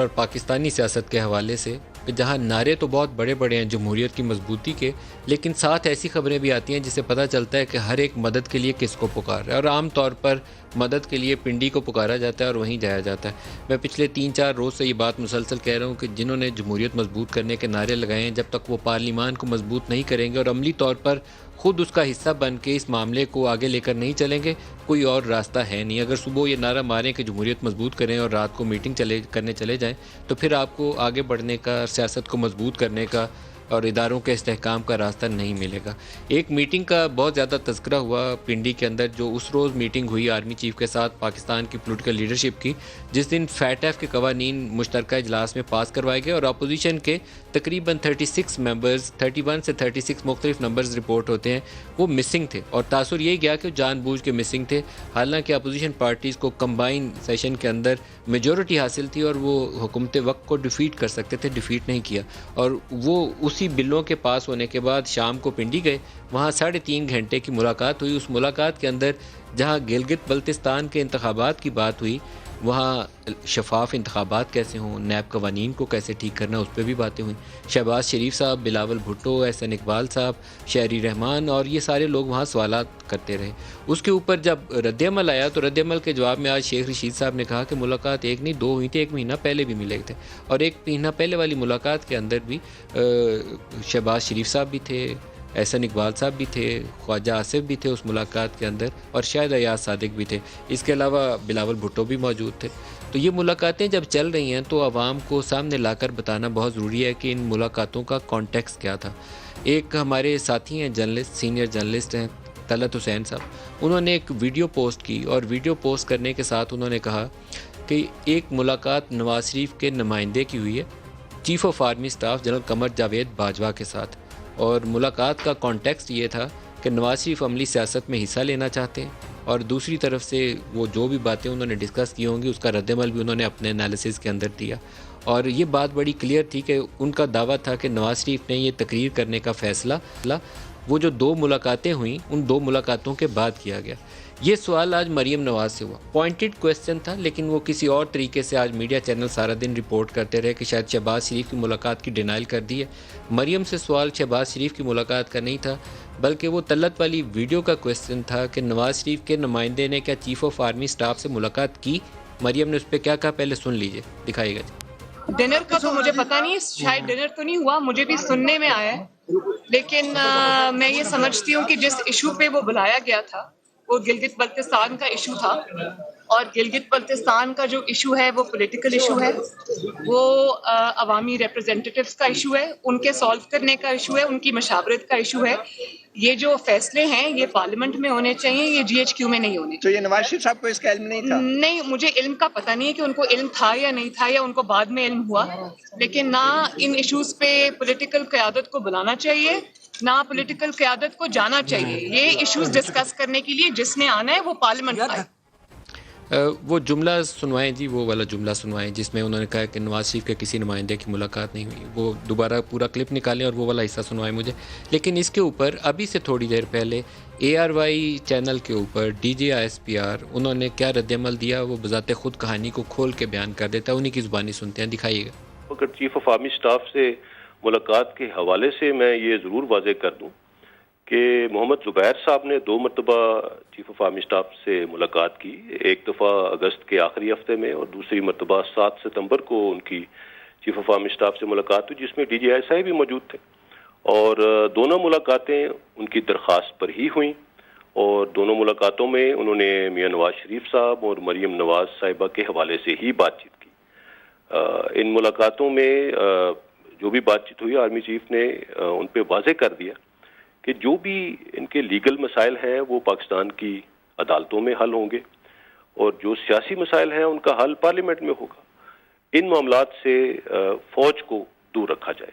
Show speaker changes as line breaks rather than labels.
पर पाकिस्तानी सियासत के हवाले से कि जहाँ नारे तो बहुत बड़े बड़े हैं जमहूरियत की मजबूती के, लेकिन साथ ऐसी खबरें भी आती हैं जिससे पता चलता है कि हर एक मदद के लिए किसको पुकार रहा है, और आम तौर पर मदद के लिए पिंडी को पुकारा जाता है और वहीं जाया जाता है। मैं पिछले 3-4 रोज़ से ये बात मुसलसल कह रहा हूँ कि जिन्होंने जमहूरियत मजबूत करने के नारे लगाए हैं, जब तक वो पार्लिमान को मजबूत नहीं करेंगे और अमली तौर पर खुद उसका हिस्सा बन के इस मामले को आगे लेकर नहीं चलेंगे, कोई और रास्ता है नहीं। अगर सुबह ये नारा मारें कि जमहूरियत मजबूत करें और रात को मीटिंग करने चले जाएं, तो फिर आपको आगे बढ़ने का, सियासत को मजबूत करने का और इदारों के इस्तेहकाम का रास्ता नहीं मिलेगा। एक मीटिंग का बहुत ज़्यादा तज़किरा हुआ पिंडी के अंदर, जो उस रोज़ मीटिंग हुई आर्मी चीफ के साथ पाकिस्तान की पॉलिटिकल लीडरशिप की, जिस दिन फैटफ के कवानीन मुश्तरका इजलास में पास करवाए गए और अपोजिशन के तकरीबन 36 मेंबर्स, 31 से 36 मुख्तलिफ नंबर्स रिपोर्ट होते हैं, वो मिसिंग थे। और तासुर यही गया कि जानबूझ के मिसिंग थे, हालांकि अपोजिशन पार्टीज़ को कंबाइन सेशन के अंदर मेजॉरिटी हासिल थी और वो हुकूमत वक्त को डिफीट कर सकते थे, डिफीट नहीं किया। और वो उसी बिलों के पास होने के बाद शाम को पिंडी गए, वहाँ 3.5 घंटे की मुलाकात हुई। उस मुलाकात के अंदर जहाँ गिलगित बल्तिस्तान के इंतखाबात की बात हुई, वहाँ शफाफ इंतखाबात कैसे हों, नैब कवानीन को कैसे ठीक करना, उस पर भी बातें हुई। शहबाज शरीफ साहब, बिलावल भुट्टो, एहसन इकबाल साहब, शहरी रहमान और ये सारे लोग वहाँ सवालात करते रहे। उसके ऊपर जब रद्दअमल आया तो रद्दअमल के जवाब में आज शेख रशीद साहब ने कहा कि मुलाकात एक नहीं 2 हुई थी, 1 महीना पहले भी मिले थे, और 1 महीना पहले वाली मुलाकात के अंदर भी शहबाज शरीफ साहब भी थे, एहसन इकबाल साहब भी थे, ख्वाजा आसिफ भी थे उस मुलाकात के अंदर, और शायद अयाज सादिक भी थे। इसके अलावा बिलावल भुट्टो भी मौजूद थे। तो ये मुलाकातें जब चल रही हैं तो आवाम को सामने लाकर बताना बहुत ज़रूरी है कि इन मुलाकातों का कॉन्टेक्स्ट क्या था। एक हमारे साथी हैं जर्नलिस्ट, सीनियर जर्नलिस्ट हैं तलत हुसैन साहब, उन्होंने एक वीडियो पोस्ट की और वीडियो पोस्ट करने के साथ उन्होंने कहा कि एक मुलाकात नवाज शरीफ के नुमाइंदे की हुई है chief of army staff general Qamar Javed Bajwa के साथ, और मुलाकात का कॉन्टेक्स्ट ये था कि नवाज शरीफ अमली सियासत में हिस्सा लेना चाहते हैं, और दूसरी तरफ से वो जो भी बातें उन्होंने डिस्कस की होंगी उसका रद्दअमल भी उन्होंने अपने एनालिसिस के अंदर दिया। और ये बात बड़ी क्लियर थी कि उनका दावा था कि नवाज शरीफ ने ये तकरीर करने का फ़ैसला वो जो 2 मुलाकातें हुई उन 2 मुलाकातों के बाद किया गया। ये सवाल आज मरीम नवाज़ से हुआ, पॉइंटेड क्वेश्चन था, लेकिन वो किसी और तरीके से आज मीडिया चैनल सारा दिन रिपोर्ट करते रहे कि शायद शहबाज शरीफ की मुलाकात की डिनाइल कर दी है। मरीम से सवाल शहबाज शरीफ की मुलाकात का नहीं था, बल्कि वो तलत वाली वीडियो का क्वेश्चन था कि नवाज शरीफ के नुमाइंदे ने क्या चीफ़ ऑफ आर्मी स्टाफ से मुलाकात की। मरीम ने उस पर क्या कहा, पहले सुन लीजिए, दिखाइएगा जी।
डिनर का तो मुझे पता नहीं, शायद डिनर तो नहीं हुआ, मुझे भी सुनने में आया है, लेकिन मैं ये समझती हूँ कि जिस इशू पे वो बुलाया गया था वो गिलगित बल्तिस्तान का इशू था, और गिलगित बल्तिस्तान का जो इशू है वो पॉलिटिकल इशू है, वो अवामी रिप्रेजेंटेटिव्स का इशू है, उनके सॉल्व करने का इशू है, उनकी मशावरत का इशू है। ये जो फैसले हैं ये पार्लियामेंट में होने चाहिए, ये GHQ में नहीं होने चाहिए।
तो ये नवाज शरीफ साहब को इसका इल्म नहीं था?
नहीं, मुझे इल्म का पता नहीं है कि उनको इल्म था या नहीं था, या उनको बाद में इल्म हुआ, लेकिन ना इन इश्यूज पे पॉलिटिकल क़यादत को बुलाना चाहिए, ना पॉलिटिकल क़यादत को जाना चाहिए। ये इश्यूज डिस्कस करने के लिए जिसने आना है वो पार्लियामेंट आए।
वो जुमला सुनवाएं जी, वो वाला जुमला सुनवाएं जिसमें उन्होंने कहा कि नवाज शरीफ के किसी नुमाइंदे की मुलाकात नहीं हुई। वो दोबारा पूरा क्लिप निकालें और वो वाला हिस्सा सुनवाएं मुझे। लेकिन इसके ऊपर अभी से थोड़ी देर पहले ARY चैनल के ऊपर DGISPR उन्होंने क्या रद्दअमल दिया, वो बजाते खुद कहानी को खोल के बयान कर देता है, उन्हीं की ज़ुबानी सुनते हैं, दिखाइएगा।
अगर चीफ ऑफ आर्मी स्टाफ से मुलाकात के हवाले से मैं ये ज़रूर वाज़ेह कर दूँ कि मोहम्मद ज़ुबैर साहब ने 2 मरतबा चीफ ऑफ आर्मी स्टाफ से मुलाकात की, एक दफ़ा अगस्त के आखिरी हफ्ते में और दूसरी मरतबा 7 सितंबर को उनकी चीफ ऑफ आर्मी स्टाफ से मुलाकात हुई, जिसमें DGI भी मौजूद थे, और दोनों मुलाकातें उनकी दरख्वास्त पर ही हुई, और दोनों मुलाकातों में उन्होंने मियां नवाज शरीफ साहब और मरीम नवाज साहिबा के हवाले से ही बातचीत की। इन मुलाकातों में जो भी बातचीत हुई, आर्मी चीफ ने उन पर वाज़ेह कर दिया कि जो भी इनके लीगल मसाइल हैं वो पाकिस्तान की अदालतों में हल होंगे, और जो सियासी मसाइल हैं उनका हल पार्लियामेंट में होगा। इन मामलात से फ़ौज को दूर रखा जाए।